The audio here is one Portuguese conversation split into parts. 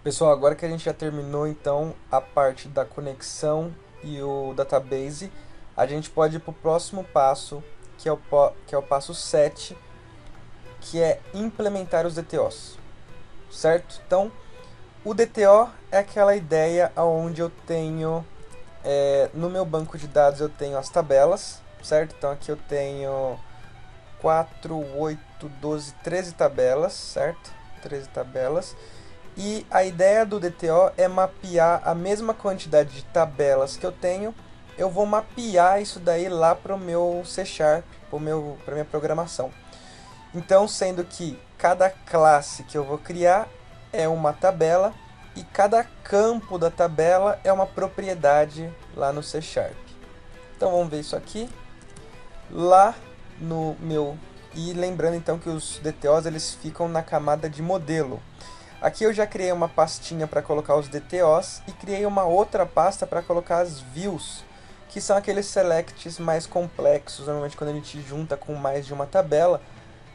Pessoal, agora que a gente já terminou então a parte da conexão e o database, a gente pode ir para o próximo passo, que é o passo 7, que é implementar os DTOs, certo? Então, o DTO é aquela ideia onde eu tenho, no meu banco de dados eu tenho as tabelas, certo? Então aqui eu tenho 4, 8, 12, 13 tabelas, certo? 13 tabelas. E a ideia do DTO é mapear a mesma quantidade de tabelas que eu tenho. Eu vou mapear isso daí lá para o meu C Sharp, para minha programação. Então, sendo que cada classe que eu vou criar é uma tabela e cada campo da tabela é uma propriedade lá no C Sharp. Então vamos ver isso aqui. Lá no meu... E lembrando então que os DTOs eles ficam na camada de modelo. Aqui eu já criei uma pastinha para colocar os DTOs e criei uma outra pasta para colocar as views, que são aqueles selects mais complexos, normalmente quando a gente junta com mais de uma tabela,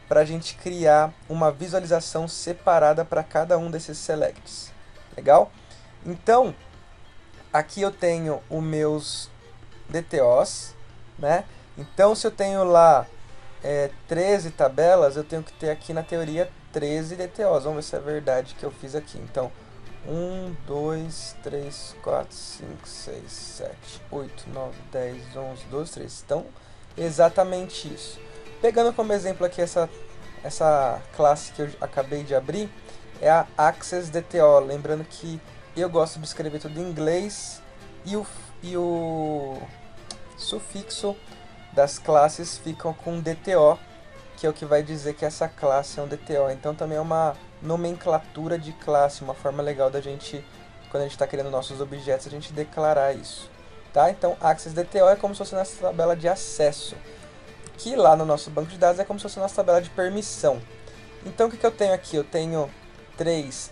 para a gente criar uma visualização separada para cada um desses selects. Legal? Então, aqui eu tenho os meus DTOs, né? Então, se eu tenho lá 13 tabelas, eu tenho que ter aqui na teoria 13 DTOs. Vamos ver se é verdade que eu fiz aqui. Então, 1, 2, 3, 4, 5, 6, 7, 8, 9, 10, 11, 12, 13. Então, exatamente isso. Pegando como exemplo aqui essa classe que eu acabei de abrir, é a Access DTO. Lembrando que eu gosto de escrever tudo em inglês e o sufixo das classes ficam com DTO, que é o que vai dizer que essa classe é um DTO. Então também é uma nomenclatura de classe, uma forma legal da gente, quando a gente está criando nossos objetos, a gente declarar isso. Tá? Então Access DTO é como se fosse nossa tabela de acesso, que lá no nosso banco de dados é como se fosse nossa tabela de permissão. Então o que eu tenho aqui? Eu tenho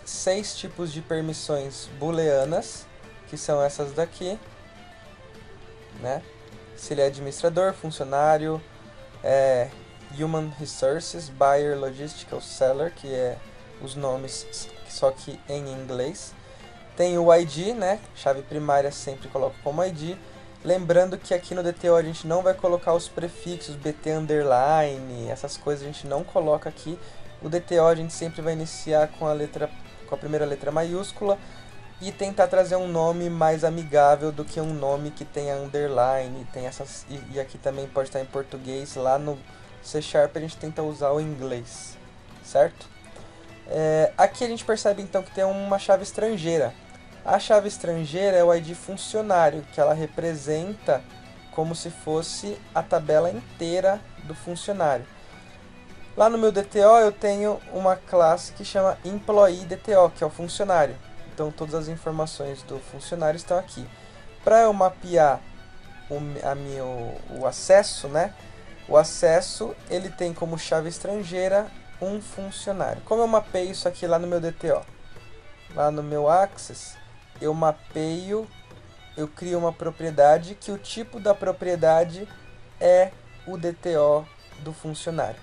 6 tipos de permissões booleanas, que são essas daqui, né? Se ele é administrador, funcionário, Human Resources, Buyer, Logistical, Seller, que é os nomes só que em inglês. Tem o ID, né? Chave primária sempre coloco como ID. Lembrando que aqui no DTO a gente não vai colocar os prefixos BT underline, essas coisas a gente não coloca aqui. O DTO a gente sempre vai iniciar com a primeira letra maiúscula e tentar trazer um nome mais amigável do que um nome que tenha underline, tem essas e aqui também pode estar em português. Lá no C Sharp a gente tenta usar o inglês, certo? Aqui a gente percebe então que tem uma chave estrangeira. A chave estrangeira é o ID funcionário, que ela representa como se fosse a tabela inteira do funcionário. Lá no meu DTO eu tenho uma classe que chama Employee DTO, que é o funcionário. Então todas as informações do funcionário estão aqui. Para eu mapear o acesso, né? O acesso ele tem como chave estrangeira um funcionário. Como eu mapeio isso aqui lá no meu DTO? Lá no meu Access, eu mapeio, eu crio uma propriedade que o tipo da propriedade é o DTO do funcionário.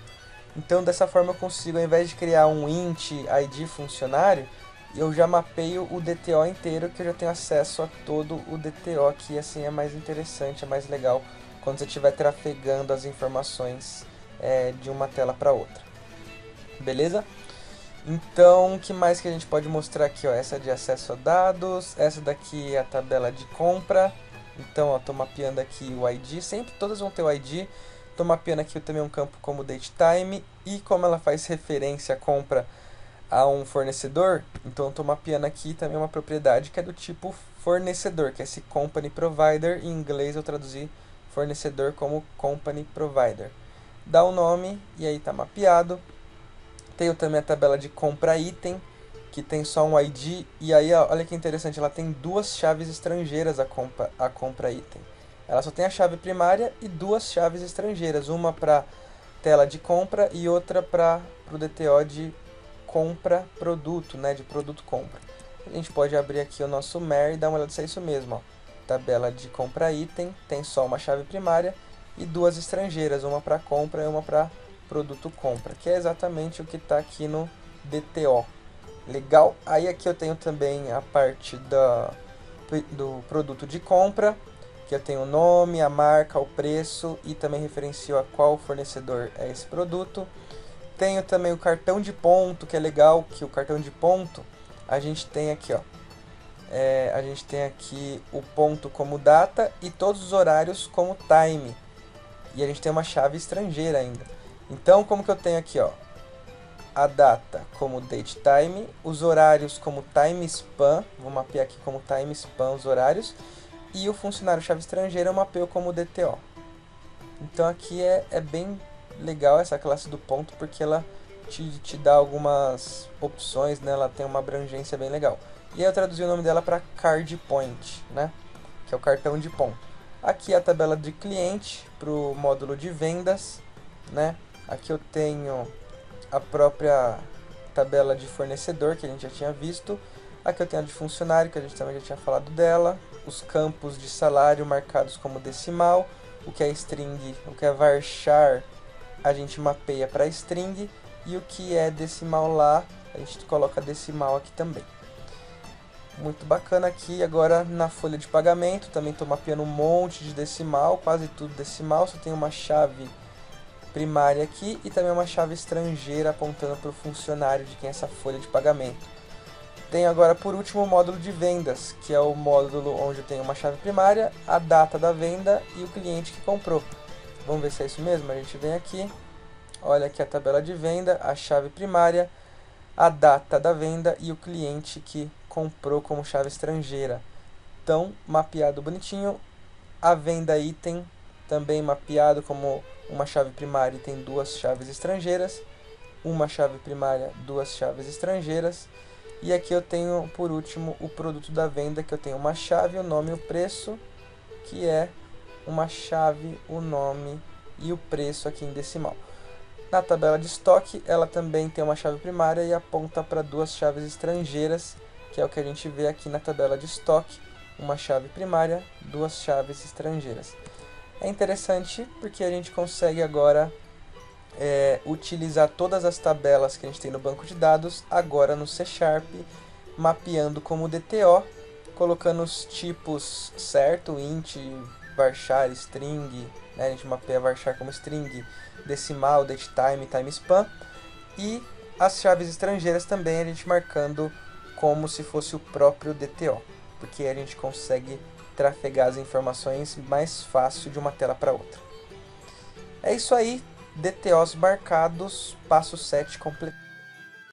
Então dessa forma eu consigo, ao invés de criar um int id funcionário, eu já mapeio o DTO inteiro, que eu já tenho acesso a todo o DTO aqui. Assim é mais interessante, é mais legal quando você estiver trafegando as informações de uma tela para outra. Beleza? Então, o que mais que a gente pode mostrar aqui? Ó, essa de acesso a dados, essa daqui é a tabela de compra. Então, estou mapeando aqui o ID, sempre todas vão ter o ID. Estou mapeando aqui também um campo como datetime, e como ela faz referência à compra a um fornecedor, então estou mapeando aqui também uma propriedade que é do tipo fornecedor, que é esse company provider. Em inglês eu traduzi fornecedor como company provider. Dá o nome e aí está mapeado. Tenho também a tabela de compra item, que tem só um ID, e aí olha que interessante, ela tem duas chaves estrangeiras a compra item. Ela só tem a chave primária e duas chaves estrangeiras, uma para tela de compra e outra para o DTO de compra produto, né, de produto compra. A gente pode abrir aqui o nosso MER e dar uma olhada se é isso mesmo. Ó. Tabela de compra item, tem só uma chave primária e duas estrangeiras, uma para compra e uma para produto compra, que é exatamente o que está aqui no DTO. Legal? Aí aqui eu tenho também a parte do produto de compra, que eu tenho o nome, a marca, o preço e também referencio a qual fornecedor é esse produto. Tenho também o cartão de ponto, que é legal, que o cartão de ponto a gente tem aqui, ó. A gente tem aqui o ponto como data e todos os horários como time. E a gente tem uma chave estrangeira ainda. Então, como que eu tenho aqui, ó, a data como date time, os horários como time span, vou mapear aqui como time span os horários, e o funcionário chave estrangeira eu mapeio como DTO. Então aqui é bem legal essa classe do ponto, porque ela te dá algumas opções, né? Ela tem uma abrangência bem legal. E aí eu traduzi o nome dela para card point, né? Que é o cartão de ponto. Aqui a tabela de cliente para o módulo de vendas, né? Aqui eu tenho a própria tabela de fornecedor, que a gente já tinha visto. Aqui eu tenho a de funcionário, que a gente também já tinha falado dela. Os campos de salário marcados como decimal. O que é string, o que é varchar, a gente mapeia para string. E o que é decimal lá, a gente coloca decimal aqui também. Muito bacana aqui. Agora na folha de pagamento, também estou mapeando um monte de decimal, quase tudo decimal. Só tem uma chave primária aqui e também uma chave estrangeira apontando para o funcionário de quem é essa folha de pagamento. Tem agora por último o módulo de vendas, que é o módulo onde eu tenho uma chave primária, a data da venda e o cliente que comprou. Vamos ver se é isso mesmo? A gente vem aqui, olha aqui a tabela de venda, a chave primária, a data da venda e o cliente que comprou como chave estrangeira. Então, mapeado bonitinho. A venda item também mapeado como uma chave primária e tem duas chaves estrangeiras. Uma chave primária, duas chaves estrangeiras. E aqui eu tenho, por último, o produto da venda, que eu tenho uma chave, o nome e o preço, que é uma chave, o nome e o preço aqui em decimal. Na tabela de estoque, ela também tem uma chave primária e aponta para duas chaves estrangeiras, que é o que a gente vê aqui na tabela de estoque, uma chave primária, duas chaves estrangeiras. É interessante porque a gente consegue agora utilizar todas as tabelas que a gente tem no banco de dados agora no C#, mapeando como DTO, colocando os tipos certo, int, varchar, string, né? A gente mapeia varchar como string, decimal, datetime, timespan, e as chaves estrangeiras também a gente marcando como se fosse o próprio DTO, porque a gente consegue trafegar as informações mais fácil de uma tela para outra. É isso aí, DTOs marcados, passo 7 completo.